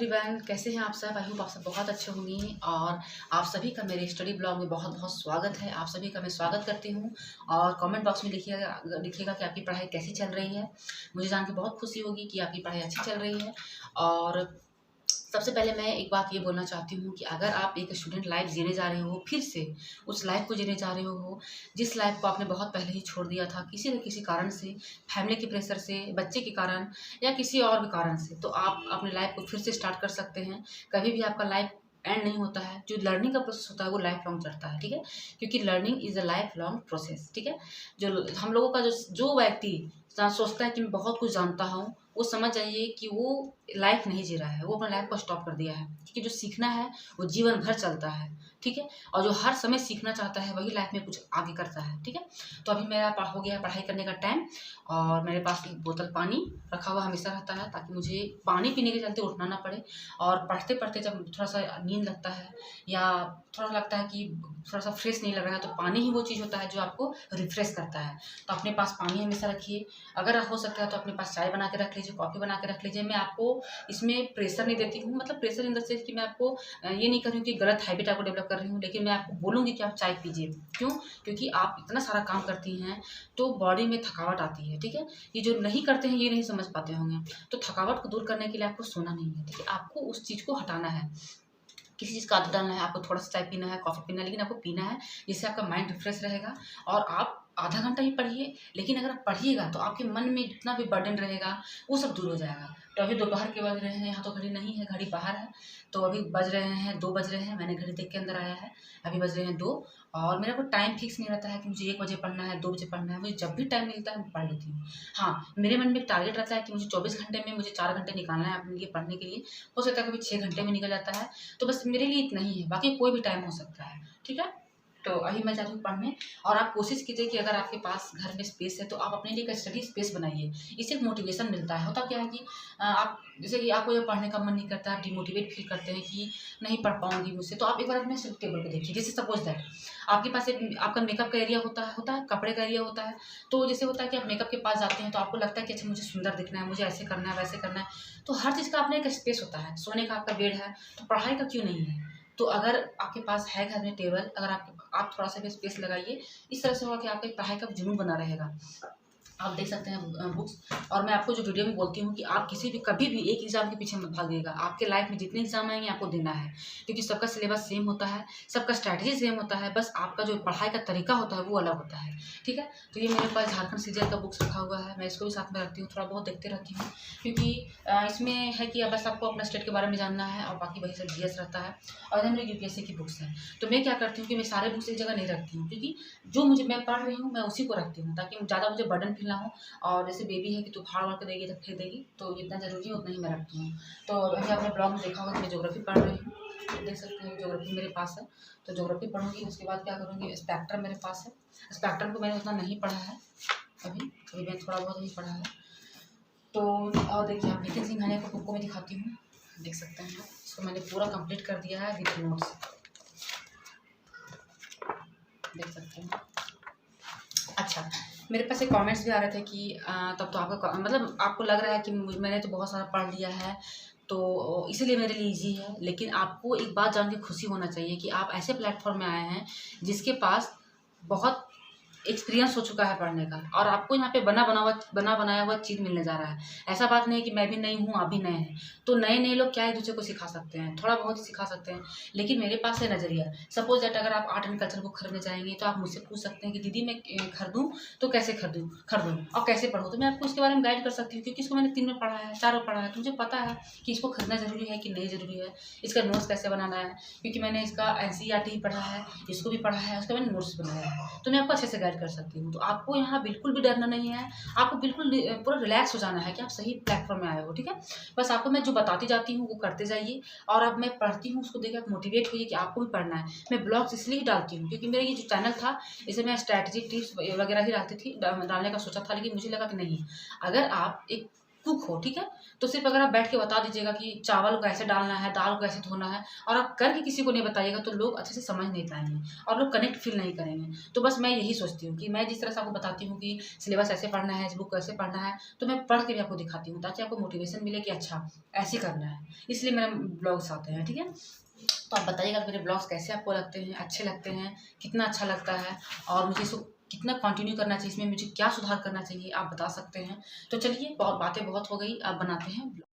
Everyone, कैसे हैं आप सब। आई होप आप सब बहुत अच्छे होंगे और आप सभी का मेरे स्टडी ब्लॉग में बहुत बहुत स्वागत है। आप सभी का मैं स्वागत करती हूं और कमेंट बॉक्स में लिखिएगा कि आपकी पढ़ाई कैसी चल रही है। मुझे जान के बहुत खुशी होगी कि आपकी पढ़ाई अच्छी चल रही है। और सबसे पहले मैं एक बात ये बोलना चाहती हूँ कि अगर आप एक स्टूडेंट लाइफ जीने जा रहे हो, फिर से उस लाइफ को जीने जा रहे हो जिस लाइफ को आपने बहुत पहले ही छोड़ दिया था किसी न किसी कारण से, फैमिली के प्रेशर से, बच्चे के कारण या किसी और भी कारण से, तो आप अपनी लाइफ को फिर से स्टार्ट कर सकते हैं। कभी भी आपका लाइफ एंड नहीं होता है। जो लर्निंग का प्रोसेस होता है वो लाइफ लॉन्ग चलता है, ठीक है, क्योंकि learning is a life long process, ठीक है। जो हम लोगों का जो व्यक्ति सोचता है कि मैं बहुत कुछ जानता हूँ, वो समझ जाइए कि वो लाइफ नहीं जी रहा है, वो अपने लाइफ को स्टॉप कर दिया है। क्योंकि जो सीखना है वो जीवन भर चलता है, ठीक है। और जो हर समय सीखना चाहता है वही लाइफ में कुछ आगे करता है, ठीक है। तो अभी मेरा हो गया है पढ़ाई करने का टाइम और मेरे पास एक बोतल पानी रखा हुआ हमेशा रहता है ताकि मुझे पानी पीने के चलते उठना ना पड़े। और पढ़ते पढ़ते जब थोड़ा सा नींद लगता है या थोड़ा लगता है कि थोड़ा सा फ्रेश नहीं लग रहा है, तो पानी ही वो चीज़ होता है जो आपको रिफ्रेश करता है। तो अपने पास पानी हमेशा रखिए। अगर हो सकता है तो अपने पास चाय बना के रख लीजिए, कॉफ़ी बना के रख लीजिए। मैं आपको इसमें प्रेशर नहीं देती हूँ, मतलब प्रेशर इन द सेंस कि मैं आपको ये नहीं कर रही हूँ कि गलत हैबिट आपको डेवलप कर रही हूँ, लेकिन मैं आपको बोलूँगी कि आप चाय पीजिए। क्यों? क्योंकि आप इतना सारा काम करती हैं तो बॉडी में थकावट आती है, ठीक है। ये जो नहीं करते हैं ये नहीं समझ पाते होंगे। तो थकावट को दूर करने के लिए आपको सोना नहीं है, ठीक है। आपको उस चीज़ को हटाना है, किसी चीज़ का आदत डालना है। आपको थोड़ा सा चाय पीना है, कॉफ़ी पीना है, लेकिन आपको पीना है जिससे आपका माइंड रिफ्रेश रहेगा। और आप आधा घंटा ही पढ़िए, लेकिन अगर आप पढ़िएगा तो आपके मन में जितना भी बर्डन रहेगा वो सब दूर हो जाएगा। तो अभी दोपहर के बज रहे हैं, यहाँ तो घड़ी नहीं है, घड़ी बाहर है। तो अभी बज रहे हैं 2 बज रहे हैं, मैंने घड़ी देख के अंदर आया है। अभी बज रहे हैं 2 और मेरा कोई टाइम फिक्स नहीं रहता है कि मुझे 1 बजे पढ़ना है, 2 बजे पढ़ना है। मुझे जब भी टाइम मिलता है मैं पढ़ लेती हूँ। हाँ, मेरे मन में एक टारगेट रहता है कि मुझे 24 घंटे में मुझे 4 घंटे निकालना है अपने लिए पढ़ने के लिए। हो सकता है कभी 6 घंटे में निकल जाता है, तो बस मेरे लिए इतना ही है, बाकी कोई भी टाइम हो सकता है, ठीक है। तो अभी मैं जा रही हूँ पढ़ने। और आप कोशिश कीजिए कि अगर आपके पास घर में स्पेस है तो आप अपने लिए एक स्टडी स्पेस बनाइए। इससे एक मोटिवेशन मिलता है। होता क्या है कि आप जैसे कि आपको ये पढ़ने का मन नहीं करता, आप डिमोटिवेट फील करते हैं कि नहीं पढ़ पाऊंगी मुझसे, तो आप एक बार अपने स्टडी टेबल को देखिए। जैसे सपोज दैट आपके पास एक आपका मेकअप का एरिया होता है कपड़े का एरिया होता है। तो जैसे होता है कि आप मेकअप के पास जाते हैं तो आपको लगता है कि अच्छा मुझे सुंदर दिखना है, मुझे ऐसे करना है, वैसे करना है। तो हर चीज़ का अपना एक स्पेस होता है। सोने का आपका बेड है, तो पढ़ाई का क्यों नहीं है। तो अगर आपके पास है घर में टेबल, अगर आप थोड़ा सा भी स्पेस लगाइए, इस तरह से होगा कि आपका एक पढ़ाई का जुनून बना रहेगा। आप देख सकते हैं बुक्स। और मैं आपको जो वीडियो में बोलती हूँ कि आप किसी भी कभी भी एक एग्जाम के पीछे मत भागिएगा। आपके लाइफ में जितने एग्जाम आएंगे आपको देना है, क्योंकि सबका सिलेबस सेम होता है, सबका स्ट्रैटेजी सेम होता है, बस आपका जो पढ़ाई का तरीका होता है वो अलग होता है, ठीक है। तो ये मेरे पास झारखंड सीजीएल का बुक्स रखा हुआ है, मैं इसको भी साथ में रखती हूँ, थोड़ा बहुत देखते रहती हूँ। क्योंकि इसमें है कि बस आपको अपना स्टेट के बारे में जानना है और बाकी वही सब जीएस रहता है। और इधर मेरी यूपीएससी की बुक्स हैं। तो मैं क्या करती हूँ कि मैं सारे बुक्स एक जगह नहीं रखती हूँ, क्योंकि जो मैं पढ़ रही हूँ मैं उसी को रखती हूँ, ताकि ज़्यादा मुझे बर्डन फील ना हो। और जैसे बेबी है कि तू फाड़ वाड़ के देगी तो फेंक देगी, तो जितना ज़रूरी है उतना ही मैं रखती हूँ। तो अभी आपने ब्लॉग में देखा होगा कि मैं ज्योग्राफी पढ़ रही हूँ, देख सकते हैं ज्योग्राफी मेरे पास है। तो ज्योग्राफी पढ़ूंगी, उसके बाद क्या करूँगी, स्पेक्ट्रम मेरे पास है। स्पेक्ट्रम को मैंने उतना नहीं पढ़ा है अभी मैं थोड़ा बहुत ही पढ़ा है। तो और देखिए आप नितिन सिंघानिया को बुक को मैं दिखाती हूँ, देख सकते हैं इसको मैंने पूरा कंप्लीट कर दिया है विद नोट्स, देख सकते हैं। अच्छा, मेरे पास एक कमेंट्स भी आ रहे थे कि तब तो आपका मतलब आपको लग रहा है कि मैंने तो बहुत सारा पढ़ लिया है तो इसीलिए मेरे लिए ईजी है। लेकिन आपको एक बात जान के खुशी होना चाहिए कि आप ऐसे प्लेटफॉर्म में आए हैं जिसके पास बहुत एक्सपीरियंस हो चुका है पढ़ने का, और आपको यहाँ पे बना बनाया हुआ चीज़ मिलने जा रहा है। ऐसा बात नहीं है कि मैं भी नई हूँ आप भी नए हैं, तो नए लोग क्या एक दूसरे को सिखा सकते हैं, थोड़ा बहुत ही सिखा सकते हैं। लेकिन मेरे पास है नज़रिया। सपोज दैट अगर आप आर्ट एंड कल्चर बुक खरीदने जाएंगे तो आप मुझसे पूछ सकते हैं कि दीदी मैं खरीदूँ तो कैसे खरीदूँ और कैसे पढ़ूँ। तो मैं आपको इसके बारे में गाइड कर सकती हूँ, क्योंकि इसको मैंने 3 में पढ़ा है, 4 में पढ़ा है, तो मुझे पता है कि इसको खरीदना ज़रूरी है कि नहीं ज़रूरी है, इसका नोट्स कैसे बनाना है, क्योंकि मैंने इसका एनसीईआरटी पढ़ा है, इसको भी पढ़ा है, उसका मैंने नोट्स बनाया है। तो मैं आपको अच्छे से गाइड कर सकती हूँ। तो आपको यहाँ बिल्कुल भी डरना नहीं है, आपको बिल्कुल पूरा रिलैक्स हो जाना है कि आप सही प्लेटफॉर्म में आए हो, ठीक है। बस आपको मैं जो बताती जाती हूँ वो करते जाइए, और अब मैं पढ़ती हूँ उसको देख आप मोटिवेट होइए कि आपको भी पढ़ना है। मैं ब्लॉग्स इसलिए ही डालती हूँ क्योंकि मेरा ये जो चैनल था इसे मैं स्ट्रैटेजी टिप्स वगैरह ही डालती थी, डालने का सोचा था, लेकिन मुझे लगा कि नहीं, अगर आप एक कुक हो, ठीक है। तो सिर्फ अगर आप बैठ के बता दीजिएगा कि चावल को ऐसे डालना है, दाल को ऐसे धोना है, और आप करके किसी को नहीं बताइएगा, तो लोग अच्छे से समझ नहीं पाएंगे और लोग कनेक्ट फील नहीं करेंगे। तो बस मैं यही सोचती हूँ कि मैं जिस तरह से आपको बताती हूँ कि सिलेबस ऐसे पढ़ना है, इस बुक को ऐसे पढ़ना है, तो मैं पढ़ के भी आपको दिखाती हूँ ताकि आपको मोटिवेशन मिले कि अच्छा ऐसे करना है। इसलिए मेरे ब्लॉग्स आते हैं, ठीक है। तो आप बताइएगा मेरे ब्लॉग्स कैसे आपको लगते हैं, अच्छे लगते हैं, कितना अच्छा लगता है, और मुझे इसको कितना कंटिन्यू करना चाहिए, इसमें मुझे क्या सुधार करना चाहिए, आप बता सकते हैं। तो चलिए, बहुत बातें बहुत हो गई, अब बनाते हैं ब्लॉग।